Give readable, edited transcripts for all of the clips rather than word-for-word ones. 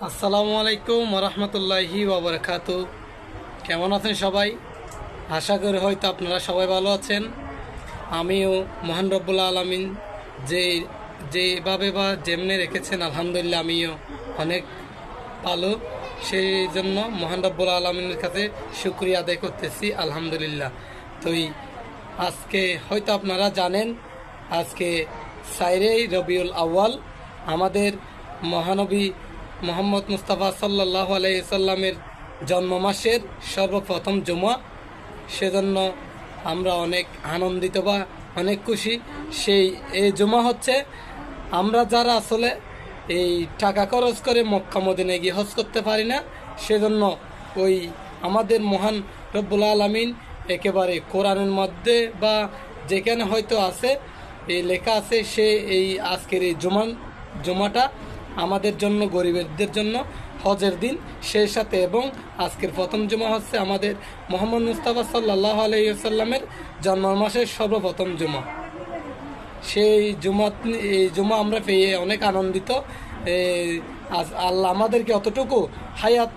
আসসালামু আলাইকুম ওরহমতুল্লাহি ওবরাকাতু। কেমন আছেন সবাই? আশা করি হয়তো আপনারা সবাই ভালো আছেন। আমিও মহান রব্বুল আলামিন যে যেভাবে বা যেমনে রেখেছেন, আলহামদুলিল্লাহ আমিও অনেক ভালো। সেই জন্য মহান রব্বুল আলামিনের কাছে শুকরিয়া আদায় করতেছি, আলহামদুলিল্লাহ। তো আজকে হয়তো আপনারা জানেন, আজকে 4 রবিউল আউয়াল আমাদের মহানবী মোহাম্মদ মুস্তাফা সাল্লাল্লাহু আলাইহি সাল্লামের জন্ম মাসের সর্বপ্রথম জুমা। সেজন্য আমরা অনেক আনন্দিত বা অনেক খুশি। এই জুমা হচ্ছে আমরা যারা আসলে এই টাকা খরচ করে মক্কা মদিনায় গিয়ে হজ করতে পারি না, সেজন্য ওই আমাদের মহান রব্বুল আলামিন একেবারে কোরআনের মধ্যে বা যেখানে হয়তো আছে এই লেখা আছে, সে এই আজকের এই জুমাটা আমাদের জন্য, গরিবদের জন্য হজের দিন। সেই সাথে এবং আজকের প্রথম জুমা হচ্ছে আমাদের মোহাম্মদ মুস্তাফা সাল্লাল্লাহু আলাইহি ওয়াসাল্লামের জন্ম মাসের সর্বপ্রথম জুমা। এই জুমা আমরা পেয়ে অনেক আনন্দিত। আল্লাহ আমাদেরকে অতটুকু হায়াত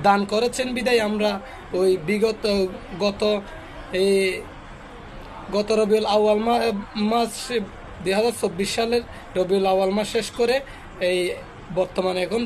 দান করেছেন বিদায় আমরা ওই গত রবিউল আউয়াল মাস 2024 সালের রবিউল আউয়াল মাস শেষ করে এই বর্তমানে এখন